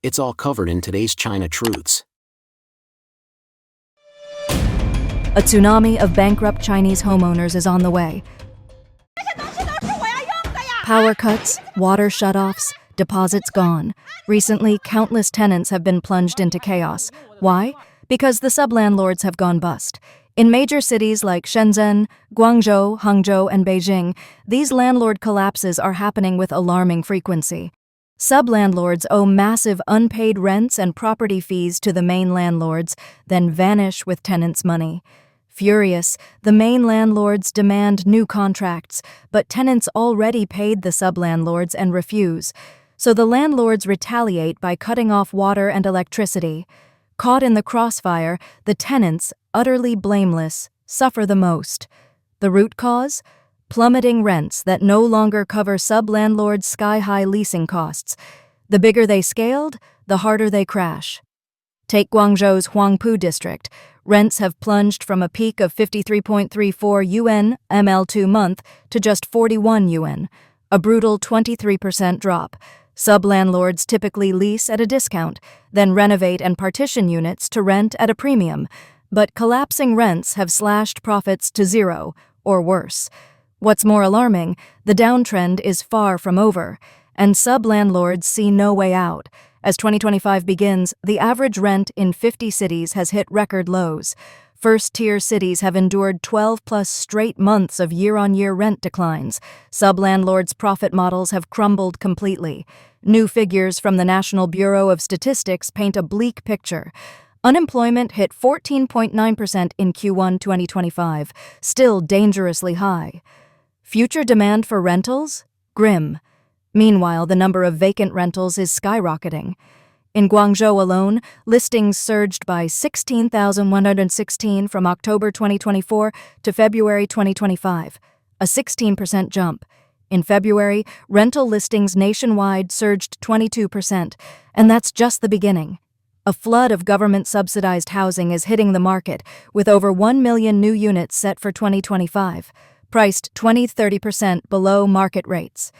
It's all covered in today's China Truths. A tsunami of bankrupt Chinese homeowners is on the way. Power cuts, water shutoffs, deposits gone. Recently, countless tenants have been plunged into chaos. Why? Because the sublandlords have gone bust. In major cities like Shenzhen, Guangzhou, Hangzhou, and Beijing, these landlord collapses are happening with alarming frequency. Sublandlords owe massive unpaid rents and property fees to the main landlords, then vanish with tenants' money. Furious, the main landlords demand new contracts, but tenants already paid the sublandlords and refuse. So the landlords retaliate by cutting off water and electricity. Caught in the crossfire, the tenants, utterly blameless, suffer the most. The root cause? Plummeting rents that no longer cover sublandlords' sky-high leasing costs. The bigger they scaled, the harder they crash. Take Guangzhou's Huangpu district. Rents have plunged from a peak of 53.34 yuan ML2 month to just 41 yuan, a brutal 23% drop. Sublandlords typically lease at a discount, then renovate and partition units to rent at a premium, but collapsing rents have slashed profits to zero, or worse. What's more alarming, the downtrend is far from over, and sublandlords see no way out. As 2025 begins, the average rent in 50 cities has hit record lows. First-tier cities have endured 12-plus straight months of year-on-year rent declines. Sublandlords' profit models have crumbled completely. New figures from the National Bureau of Statistics paint a bleak picture. Unemployment hit 14.9% in Q1 2025, still dangerously high. Future demand for rentals? Grim. Meanwhile, the number of vacant rentals is skyrocketing. In Guangzhou alone, listings surged by 16,116 from October 2024 to February 2025, a 16% jump. In February, rental listings nationwide surged 22%, and that's just the beginning. A flood of government-subsidized housing is hitting the market, with over 1 million new units set for 2025, priced 20-30% below market rates.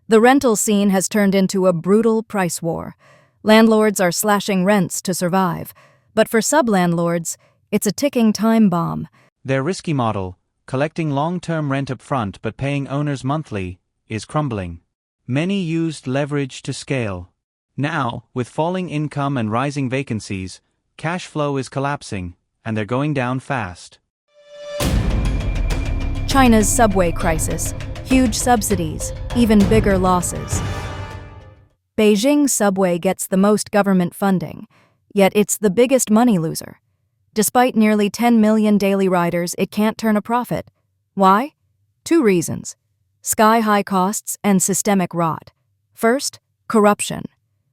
The rental scene has turned into a brutal price war. Landlords are slashing rents to survive, but for sublandlords, it's a ticking time bomb. Their risky model, collecting long-term rent up front but paying owners monthly, is crumbling. Many used leverage to scale. Now, with falling income and rising vacancies, cash flow is collapsing, and they're going down fast. China's subway crisis. Huge subsidies, even bigger losses. Beijing's subway gets the most government funding, yet it's the biggest money loser. Despite nearly 10 million daily riders, it can't turn a profit. Why? Two reasons: sky-high costs and systemic rot. First, corruption.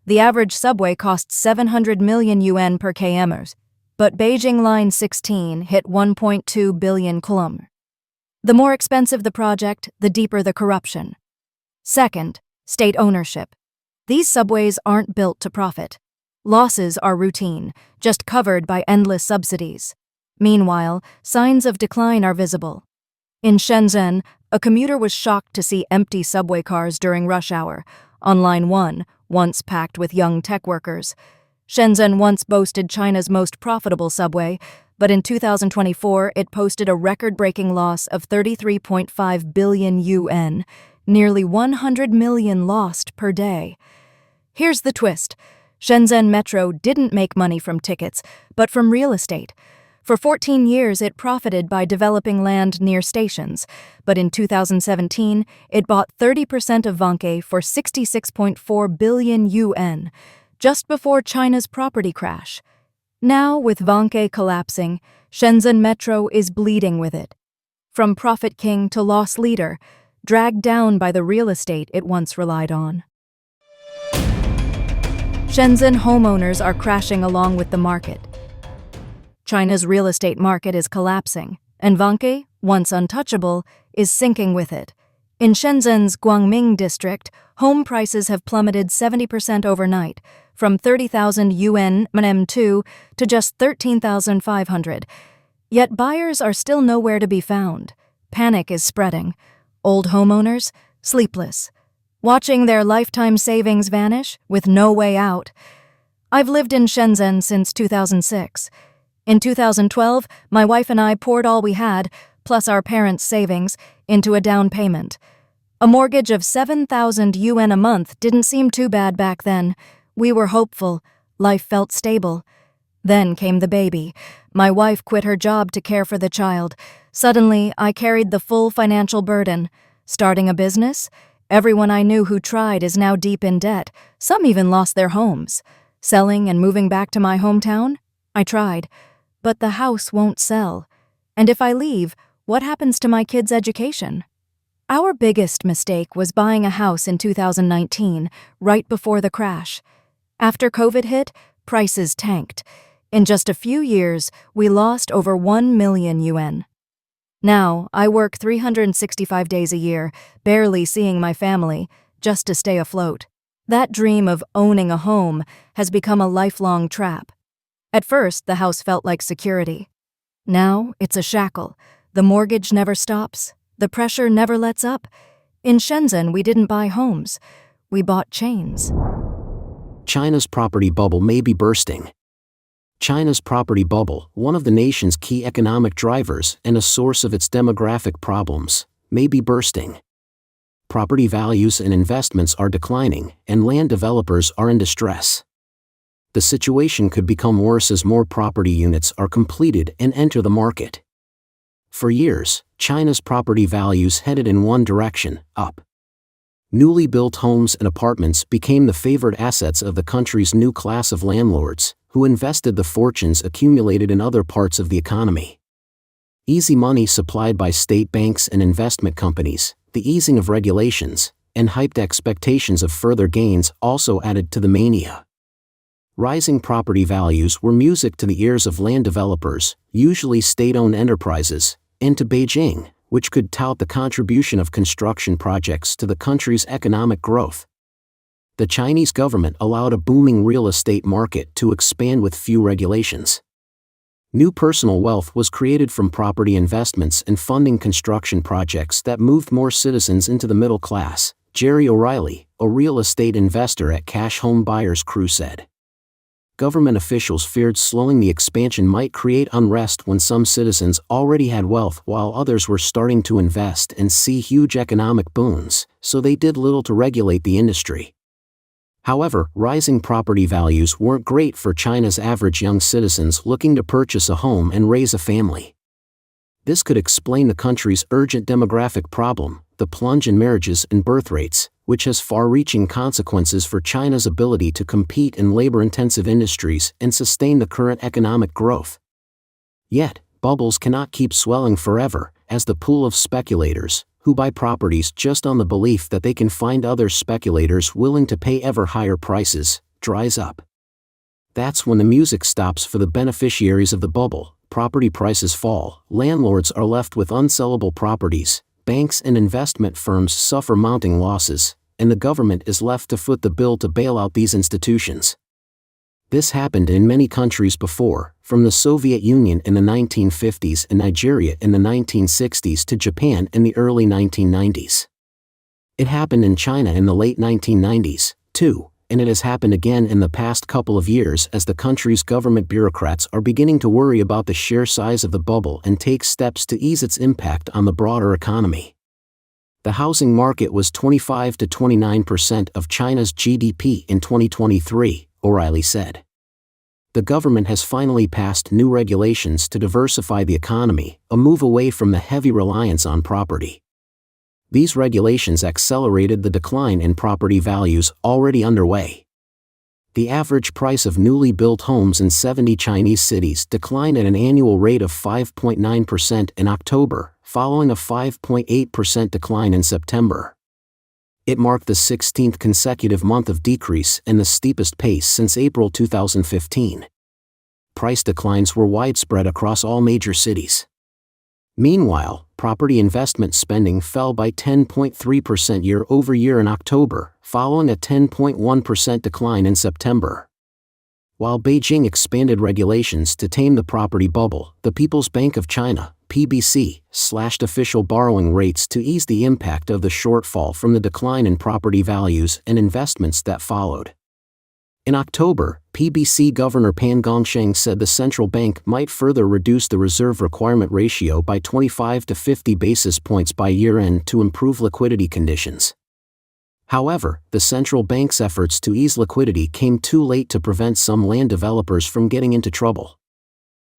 The average subway costs 700 million yuan per km, but Beijing Line 16 hit 1.2 billion km. The more expensive the project, the deeper the corruption. Second, state ownership. These subways aren't built to profit. Losses are routine, just covered by endless subsidies. Meanwhile, signs of decline are visible. In Shenzhen, a commuter was shocked to see empty subway cars during rush hour, on Line 1, once packed with young tech workers. Shenzhen once boasted China's most profitable subway, but in 2024 it posted a record-breaking loss of 33.5 billion yuan, nearly 100 million lost per day. Here's the twist. Shenzhen Metro didn't make money from tickets, but from real estate. For 14 years it profited by developing land near stations, but in 2017 it bought 30% of Vanke for 66.4 billion yuan, just before China's property crash. Now, with Vanke collapsing, Shenzhen Metro is bleeding with it. From profit king to loss leader, dragged down by the real estate it once relied on. Shenzhen homeowners are crashing along with the market. China's real estate market is collapsing, and Vanke, once untouchable, is sinking with it. In Shenzhen's Guangming district, home prices have plummeted 70% overnight, from 30,000 yuan M2 to just 13,500. Yet buyers are still nowhere to be found. Panic is spreading. Old homeowners, sleepless, watching their lifetime savings vanish with no way out. I've lived in Shenzhen since 2006. In 2012, my wife and I poured all we had, plus our parents' savings, into a down payment. A mortgage of 7,000 yuan a month didn't seem too bad back then. We were hopeful. Life felt stable. Then came the baby. My wife quit her job to care for the child. Suddenly, I carried the full financial burden. Starting a business? Everyone I knew who tried is now deep in debt. Some even lost their homes. Selling and moving back to my hometown? I tried. But the house won't sell. And if I leave, what happens to my kids' education? Our biggest mistake was buying a house in 2019, right before the crash. After COVID hit, prices tanked. In just a few years, we lost over 1 million yuan. Now, I work 365 days a year, barely seeing my family, just to stay afloat. That dream of owning a home has become a lifelong trap. At first, the house felt like security. Now, it's a shackle. The mortgage never stops. The pressure never lets up. In Shenzhen, we didn't buy homes. We bought chains. China's property bubble may be bursting. China's property bubble, one of the nation's key economic drivers and a source of its demographic problems, may be bursting. Property values and investments are declining, and land developers are in distress. The situation could become worse as more property units are completed and enter the market. For years, China's property values headed in one direction, up. Newly built homes and apartments became the favored assets of the country's new class of landlords, who invested the fortunes accumulated in other parts of the economy. Easy money supplied by state banks and investment companies, the easing of regulations, and hyped expectations of further gains also added to the mania. Rising property values were music to the ears of land developers, usually state-owned enterprises, and to Beijing, which could tout the contribution of construction projects to the country's economic growth. The Chinese government allowed a booming real estate market to expand with few regulations. New personal wealth was created from property investments and funding construction projects that moved more citizens into the middle class, Jerry O'Reilly, a real estate investor at Cash Home Buyers Crew said. Government officials feared slowing the expansion might create unrest when some citizens already had wealth while others were starting to invest and see huge economic boons, so they did little to regulate the industry. However, rising property values weren't great for China's average young citizens looking to purchase a home and raise a family. This could explain the country's urgent demographic problem, the plunge in marriages and birth rates, which has far-reaching consequences for China's ability to compete in labor-intensive industries and sustain the current economic growth. Yet, bubbles cannot keep swelling forever, as the pool of speculators, who buy properties just on the belief that they can find other speculators willing to pay ever higher prices, dries up. That's when the music stops for the beneficiaries of the bubble. Property prices fall, landlords are left with unsellable properties, banks and investment firms suffer mounting losses, and the government is left to foot the bill to bail out these institutions. This happened in many countries before, from the Soviet Union in the 1950s and Nigeria in the 1960s to Japan in the early 1990s. It happened in China in the late 1990s, too, and it has happened again in the past couple of years as the country's government bureaucrats are beginning to worry about the sheer size of the bubble and take steps to ease its impact on the broader economy. The housing market was 25 to 29% of China's GDP in 2023, O'Reilly said. The government has finally passed new regulations to diversify the economy, a move away from the heavy reliance on property. These regulations accelerated the decline in property values already underway. The average price of newly built homes in 70 Chinese cities declined at an annual rate of 5.9% in October, following a 5.8% decline in September. It marked the 16th consecutive month of decrease and the steepest pace since April 2015. Price declines were widespread across all major cities. Meanwhile, property investment spending fell by 10.3% year-over-year in October, following a 10.1% decline in September. While Beijing expanded regulations to tame the property bubble, the People's Bank of China, PBC, slashed official borrowing rates to ease the impact of the shortfall from the decline in property values and investments that followed. In October, PBC Governor Pan Gongsheng said the central bank might further reduce the reserve requirement ratio by 25 to 50 basis points by year-end to improve liquidity conditions. However, the central bank's efforts to ease liquidity came too late to prevent some land developers from getting into trouble.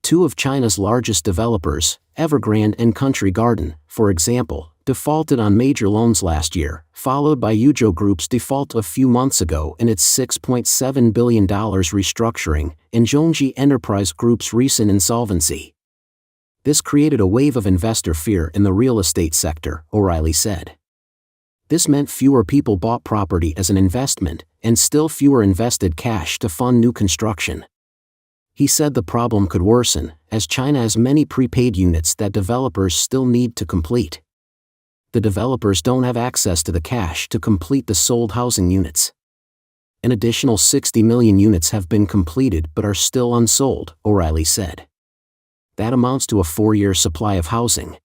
Two of China's largest developers, Evergrande and Country Garden, for example, defaulted on major loans last year, followed by Yuzhou Group's default a few months ago and its $6.7 billion restructuring, and Zhongji Enterprise Group's recent insolvency. This created a wave of investor fear in the real estate sector, O'Reilly said. This meant fewer people bought property as an investment, and still fewer invested cash to fund new construction. He said the problem could worsen, as China has many prepaid units that developers still need to complete. The developers don't have access to the cash to complete the sold housing units. An additional 60 million units have been completed but are still unsold, O'Reilly said. That amounts to a 4-year supply of housing.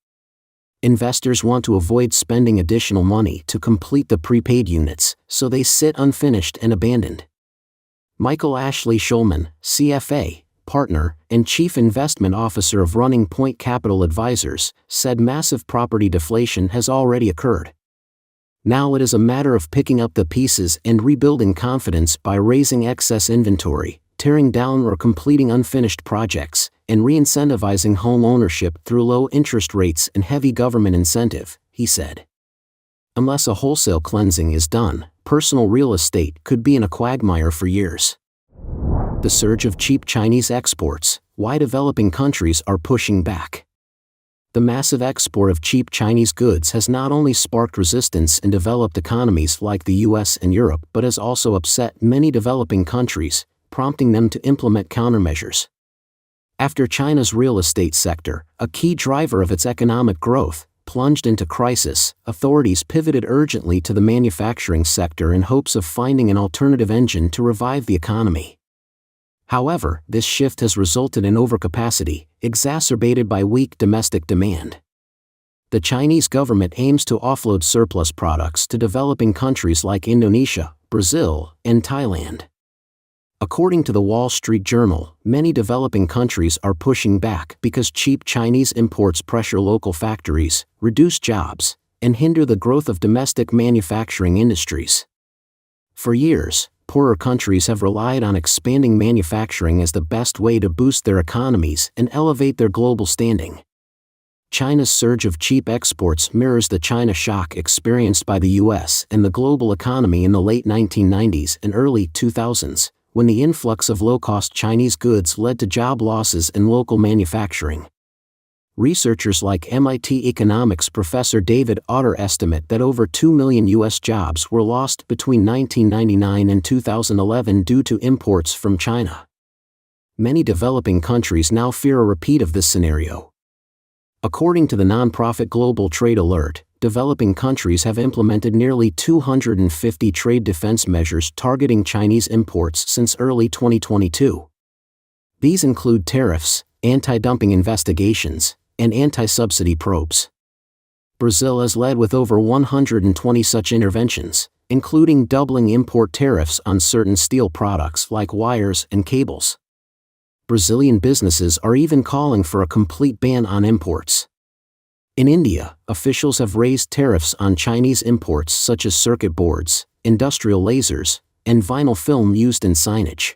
Investors want to avoid spending additional money to complete the prepaid units, so they sit unfinished and abandoned. Michael Ashley Schulman, CFA, partner, and chief investment officer of Running Point Capital Advisors, said massive property deflation has already occurred. Now it is a matter of picking up the pieces and rebuilding confidence by raising excess inventory, tearing down or completing unfinished projects, and re-incentivizing home ownership through low interest rates and heavy government incentive, he said. Unless a wholesale cleansing is done, personal real estate could be in a quagmire for years. The surge of cheap Chinese exports, why developing countries are pushing back. The massive export of cheap Chinese goods has not only sparked resistance in developed economies like the US and Europe but has also upset many developing countries, prompting them to implement countermeasures. After China's real estate sector, a key driver of its economic growth, plunged into crisis, authorities pivoted urgently to the manufacturing sector in hopes of finding an alternative engine to revive the economy. However, this shift has resulted in overcapacity, exacerbated by weak domestic demand. The Chinese government aims to offload surplus products to developing countries like Indonesia, Brazil, and Thailand. According to the Wall Street Journal, many developing countries are pushing back because cheap Chinese imports pressure local factories, reduce jobs, and hinder the growth of domestic manufacturing industries. For years, poorer countries have relied on expanding manufacturing as the best way to boost their economies and elevate their global standing. China's surge of cheap exports mirrors the China shock experienced by the US and the global economy in the late 1990s and early 2000s, when the influx of low-cost Chinese goods led to job losses in local manufacturing. Researchers like MIT economics professor David Otter estimate that over 2 million U.S. jobs were lost between 1999 and 2011 due to imports from China. Many developing countries now fear a repeat of this scenario. According to the nonprofit Global Trade Alert, developing countries have implemented nearly 250 trade defense measures targeting Chinese imports since early 2022. These include tariffs, anti-dumping investigations, and anti-subsidy probes. Brazil has led with over 120 such interventions, including doubling import tariffs on certain steel products like wires and cables. Brazilian businesses are even calling for a complete ban on imports. In India, officials have raised tariffs on Chinese imports such as circuit boards, industrial lasers, and vinyl film used in signage.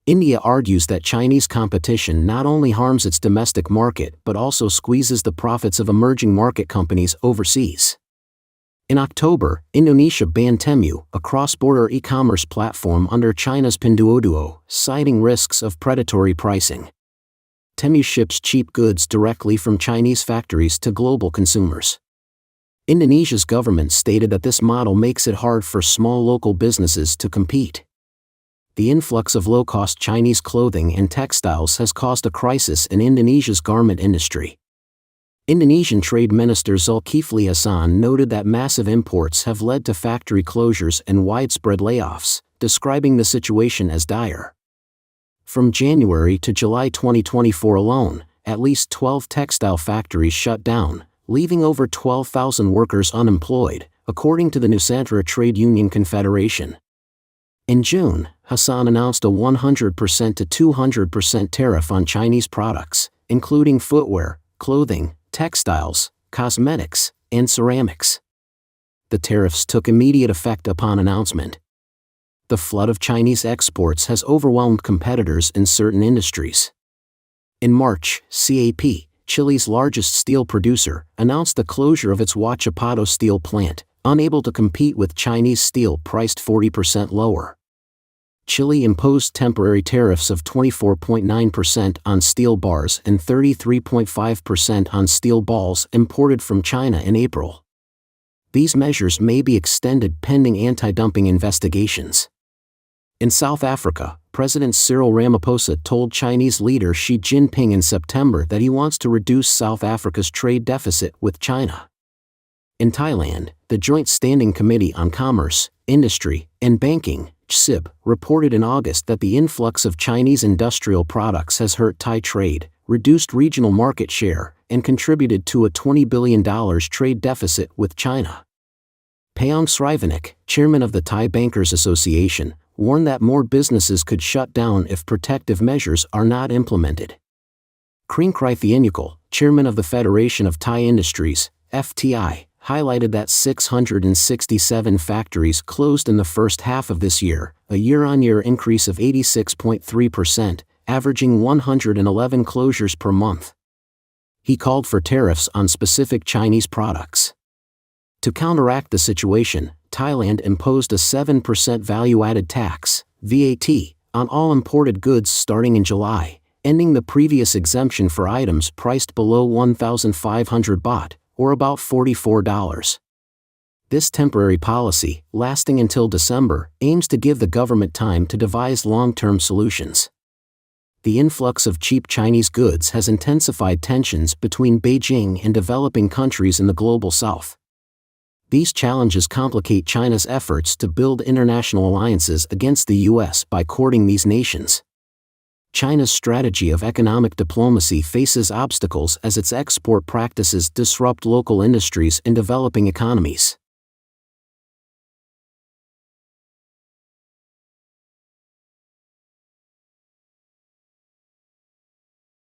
India argues that Chinese competition not only harms its domestic market but also squeezes the profits of emerging market companies overseas. In October, Indonesia banned Temu, a cross-border e-commerce platform under China's Pinduoduo, citing risks of predatory pricing. Temu ships cheap goods directly from Chinese factories to global consumers. Indonesia's government stated that this model makes it hard for small local businesses to compete. The influx of low-cost Chinese clothing and textiles has caused a crisis in Indonesia's garment industry. Indonesian Trade Minister Zulkifli Hasan noted that massive imports have led to factory closures and widespread layoffs, describing the situation as dire. From January to July 2024 alone, at least 12 textile factories shut down, leaving over 12,000 workers unemployed, according to the Nusantara Trade Union Confederation. In June, Hassan announced a 100% to 200% tariff on Chinese products, including footwear, clothing, textiles, cosmetics, and ceramics. The tariffs took immediate effect upon announcement. The flood of Chinese exports has overwhelmed competitors in certain industries. In March, CAP, Chile's largest steel producer, announced the closure of its Huachipato steel plant, unable to compete with Chinese steel priced 40% lower. Chile imposed temporary tariffs of 24.9% on steel bars and 33.5% on steel balls imported from China in April. These measures may be extended pending anti-dumping investigations. In South Africa, President Cyril Ramaphosa told Chinese leader Xi Jinping in September that he wants to reduce South Africa's trade deficit with China. In Thailand, the Joint Standing Committee on Commerce, Industry, and Banking, CSIB, reported in August that the influx of Chinese industrial products has hurt Thai trade, reduced regional market share, and contributed to a $20 billion trade deficit with China. Payong Srivanik, chairman of the Thai Bankers Association, warned that more businesses could shut down if protective measures are not implemented. Kreen Krithianukul, chairman of the Federation of Thai Industries, FTI, highlighted that 667 factories closed in the first half of this year, a year-on-year increase of 86.3%, averaging 111 closures per month. He called for tariffs on specific Chinese products. To counteract the situation, Thailand imposed a 7% value-added tax, VAT, on all imported goods starting in July, ending the previous exemption for items priced below 1,500 baht, or about $44. This temporary policy, lasting until December, aims to give the government time to devise long-term solutions. The influx of cheap Chinese goods has intensified tensions between Beijing and developing countries in the global south. These challenges complicate China's efforts to build international alliances against the U.S. by courting these nations. China's strategy of economic diplomacy faces obstacles as its export practices disrupt local industries in developing economies.